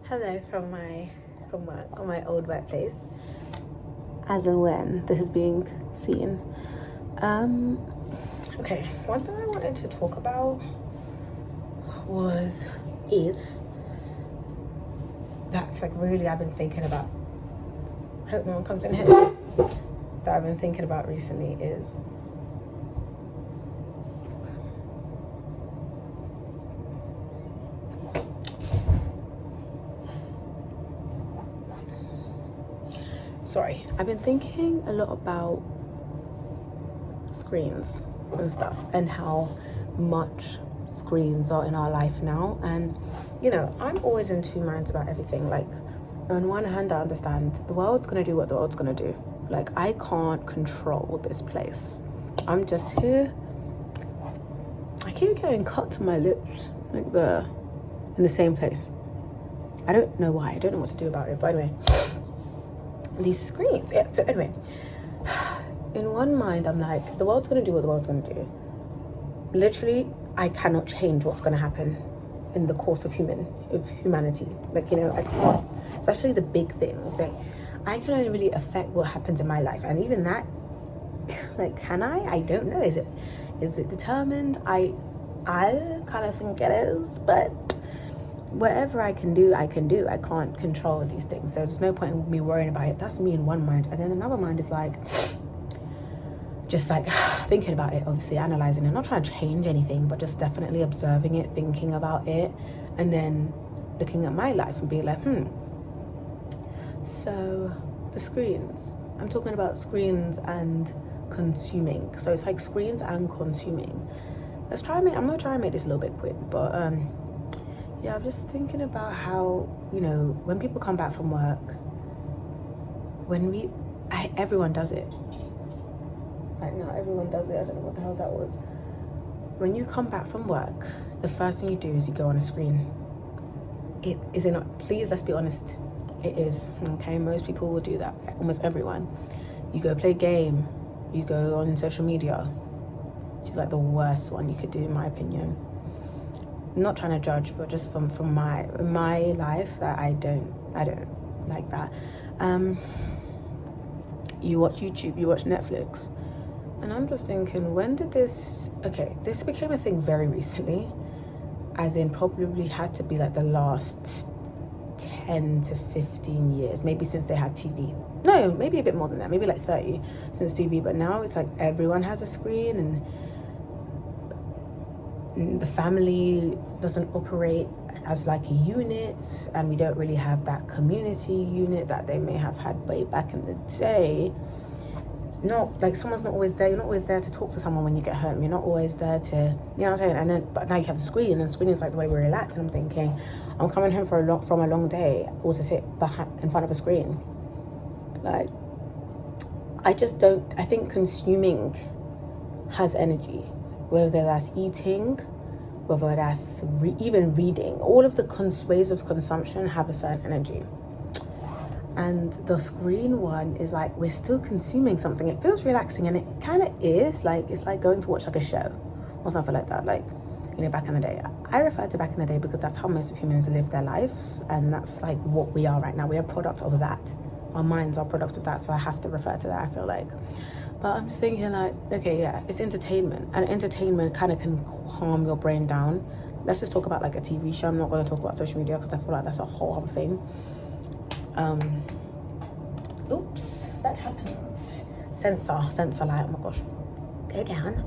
Hello from work, on my old workplace, as and when this is being seen. Okay, one thing I wanted to talk about is that's like really I've been thinking about. Hope no one comes in here. That I've been thinking about recently is I've been thinking a lot about screens and stuff and how much screens are in our life now. And I'm always in two minds about everything. Like, on one hand, I understand the world's gonna do what the world's gonna do. Like, I can't control this place. I'm just here. I keep getting cut to my lips, like in the same place. I don't know why. I don't know what to do about it. But anyway, these screens. Yeah. So anyway, in one mind, I'm like, the world's gonna do what the world's gonna do. Literally, I cannot change what's gonna happen in the course of humanity. Like, I can't, especially the big things. Like, I can only really affect what happens in my life, and even that, like, can I don't know. Is it determined? I kind of think it is, but whatever I can do, I can't control these things, so there's no point in me worrying about it. That's me in one mind. And then another mind is like, just like thinking about it, obviously analyzing it, not trying to change anything, but just definitely observing it, thinking about it, and then looking at my life and being like, so the screens, I'm talking about screens and consuming. So it's like screens and consuming. I'm gonna try and make this a little bit quick, but yeah, I'm just thinking about how, when people come back from work, everyone does it. Right now, everyone does it. I don't know what the hell that was. When you come back from work, the first thing you do is you go on a screen. Is it not? Please, let's be honest. It is, okay? Most people will do that, almost everyone. You go play a game, you go on social media, which is like the worst one you could do, in my opinion. I'm not trying to judge, but just from my life, that I don't like that. You watch YouTube, you watch Netflix, and I'm just thinking, when did this became a thing very recently, as in probably had to be like the last 10 to 15 years, maybe since they had TV. No, maybe a bit more than that, maybe like 30 since TV. But now it's like everyone has a screen, and the family doesn't operate as like a unit, and we don't really have that community unit that they may have had way back in the day. Not like someone's not always there. You're not always there to talk to someone when you get home. You're not always there to, you know what I'm saying? And then, but now you have the screen, and the screen is like the way we relax. And I'm thinking, I'm coming home from a long day, also sit in front of a screen. Like, I think consuming has energy, whether that's eating, whether that's even reading. All of the ways of consumption have a certain energy. And the screen one is like, we're still consuming something. It feels relaxing, and it kind of is. Like, it's like going to watch like a show or something like that. Like, back in the day. I refer to back in the day because that's how most of humans live their lives, and that's like what we are right now. We are products of that. Our minds are products of that, so I have to refer to that, I feel like. But I'm just thinking, like, okay, yeah, it's entertainment, and entertainment kind of can calm your brain down. Let's just talk about like a TV show. I'm not going to talk about social media because I feel like that's a whole other thing. Oops, that happens. Sensor light, oh my gosh, go down.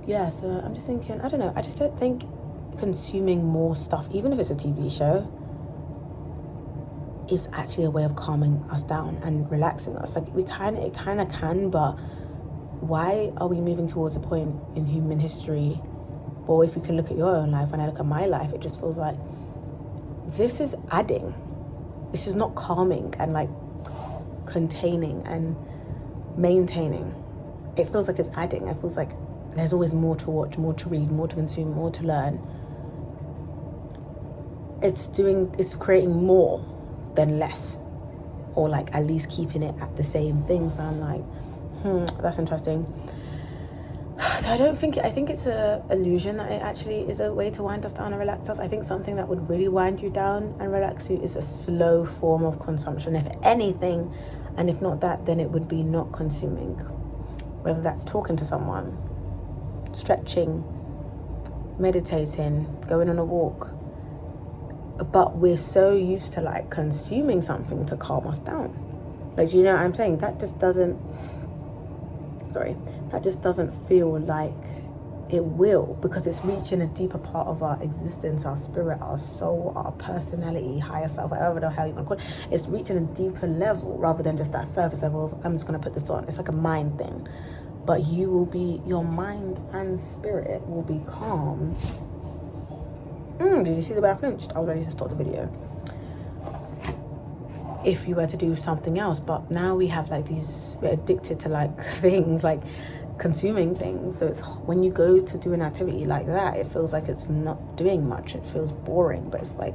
Yeah, so I'm just thinking, I don't know, I just don't think consuming more stuff, even if it's a TV show, is actually a way of calming us down and relaxing us. Like, it kind of can, but why are we moving towards a point in human history? Well, if you can look at your own life, and I look at my life, it just feels like this is adding. This is not calming and like containing and maintaining. It feels like it's adding. It feels like there's always more to watch, more to read, more to consume, more to learn. It's creating more than less, or like at least keeping it at the same thing. So I'm like, that's interesting. So I think it's a illusion that it actually is a way to wind us down and relax us. I think something that would really wind you down and relax you is a slow form of consumption, if anything. And if not that, then it would be not consuming. Whether that's talking to someone, stretching, meditating, going on a walk. But we're so used to like consuming something to calm us down. Like, you know what I'm saying? That just doesn't feel like it will, because it's reaching a deeper part of our existence, our spirit, our soul, our personality, higher self, whatever the hell you want to call it. It's reaching a deeper level rather than just that surface level of, I'm just going to put this on. It's like a mind thing. But your mind and spirit will be calm. Did you see the way I flinched? I was ready to stop the video. If you were to do something else, but now we're addicted to like things, like consuming things. So it's when you go to do an activity like that, it feels like it's not doing much. It feels boring, but it's like,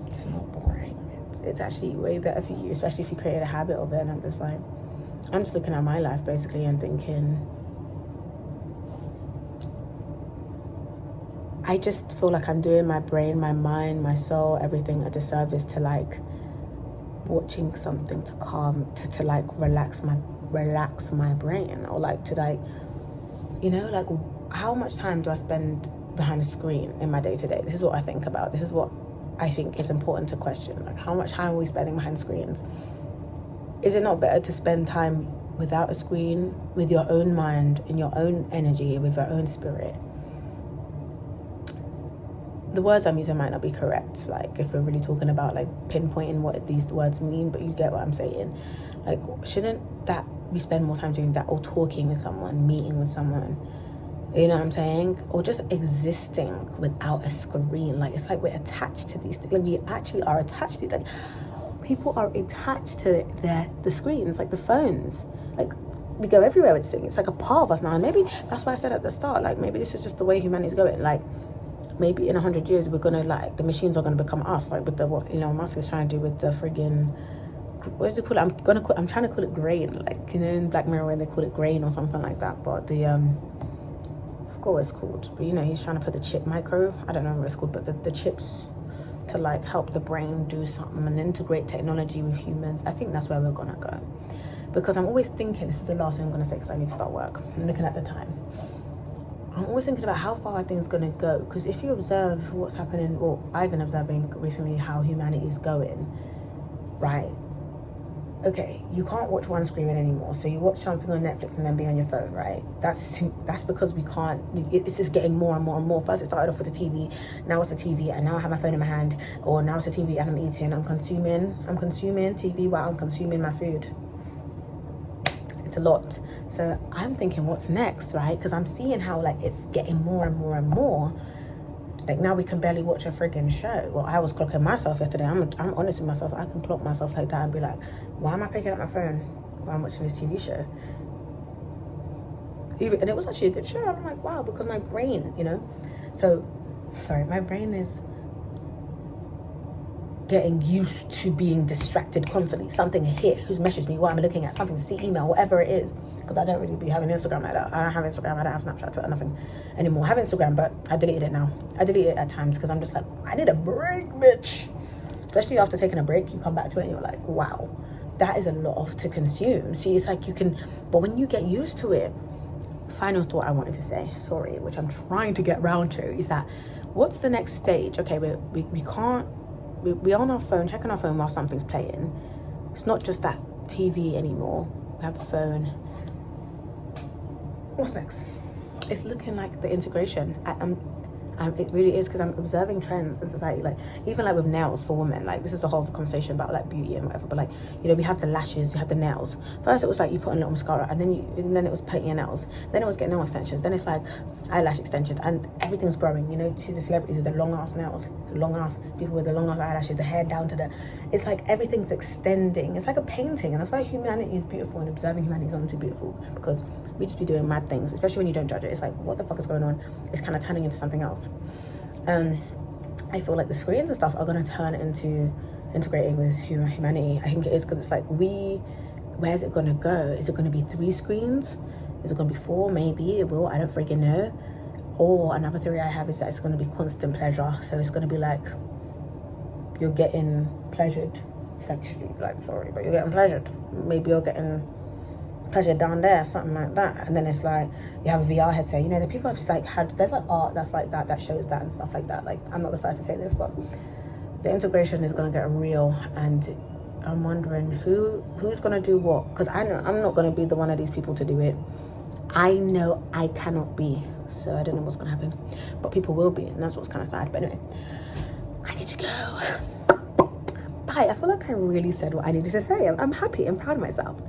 it's not boring. It's actually way better for you, especially if you create a habit of it. And I'm just looking at my life basically and thinking, I just feel like I'm doing my brain, my mind, my soul, everything a disservice to like watching something to calm, to like relax my brain, or like to like, you know, like how much time do I spend behind a screen in my day-to-day? This is what I think about. This is what I think is important to question. Like, how much time are we spending behind screens? Is it not better to spend time without a screen, with your own mind, in your own energy, with your own spirit? The words I'm using might not be correct, like if we're really talking about like pinpointing what these words mean, but you get what I'm saying. Like, shouldn't that we spend more time doing that, or talking with someone, meeting with someone, you know what I'm saying, or just existing without a screen? Like, it's like we're attached to these things. Like, we actually are attached to, like, people are attached to the screens, like the phones. Like, we go everywhere with this thing. It's like a part of us now. And maybe that's why I said at the start, like, maybe this is just the way humanity's going. Like, maybe in 100 years we're gonna, like, the machines are gonna become us, like with the what Elon Musk is trying to do with the friggin', what does it call it? I'm trying to call it grain, like, you know, in Black Mirror when they call it grain or something like that. But the I forgot what it's called, but you know, he's trying to put the chip micro, I don't know what it's called, but the chips to like help the brain do something and integrate technology with humans. I think that's where we're gonna go, because I'm always thinking, this is the last thing I'm gonna say because I need to start work. I'm looking at the time. I'm always thinking about how far are things going to go, because if you observe what's happening, well, I've been observing recently how humanity is going, right? Okay, you can't watch one screen anymore, so you watch something on Netflix and then be on your phone, right? That's because we can't, it's just getting more and more and more. First it started off with the TV, now it's a TV, and now I have my phone in my hand, or now it's a TV and I'm eating, I'm consuming TV while I'm consuming my food. It's a lot. So I'm thinking, what's next, right? Because I'm seeing how, like, it's getting more and more and more. Like, now we can barely watch a friggin' show. Well, I was clocking myself yesterday. I'm honest with myself. I can clock myself like that and be like, why am I picking up my phone while I'm watching this TV show? And it was actually a good show. I'm like, wow, because my brain, you know. So, sorry, my brain is getting used to being distracted constantly. Something hit, who's messaged me, what I'm looking at, something to see, email, whatever it is. Because I don't really be having Instagram like that. I don't have Instagram, I don't have Snapchat, Twitter, nothing anymore. I have Instagram, but I deleted it now. I delete it at times because I'm just like, I need a break, bitch. Especially after taking a break, you come back to it and you're like, wow, that is a lot to consume. See, it's like you can, but when you get used to it, final thought I wanted to say, sorry, which I'm trying to get round to, is that what's the next stage? Okay, we can't, we're on our phone, checking our phone while something's playing. It's not just that TV anymore. We have the phone. What's next? It's looking like the integration. It really is, because I'm observing trends in society, like even like with nails for women. Like, this is a whole conversation about like beauty and whatever, but like, you know, we have the lashes, you have the nails. First it was like you put on a little mascara, and then it was painting your nails, then it was getting nail extensions, then it's like eyelash extensions, and everything's growing. You know, to see the celebrities with the long ass nails, the long ass people with the long ass eyelashes, the hair down to the, it's like everything's extending. It's like a painting, and that's why humanity is beautiful, and observing humanity is honestly beautiful, because we just be doing mad things, especially when you don't judge it. It's like, what the fuck is going on? It's kind of turning into something else. I feel like the screens and stuff are going to turn into integrating with humanity. I think it is, because it's like, where's it going to go? Is it going to be 3 screens? Is it going to be 4? Maybe it will. I don't freaking know. Or another theory I have is that it's going to be constant pleasure. So it's going to be like you're getting pleasured sexually. Like, sorry, but you're getting pleasured. Maybe you're getting pleasure down there, something like that. And then it's like you have a VR headset. You know, the people have like had, there's like art that's like that shows that and stuff like that. Like, I'm not the first to say this, but the integration is going to get real, and I'm wondering who's going to do what, because I know I'm not going to be the one of these people to do it. I know I cannot be, so I don't know what's going to happen, but people will be, and that's what's kind of sad. But anyway, I need to go. Bye. I feel like I really said what I needed to say. I'm happy. I'm proud of myself.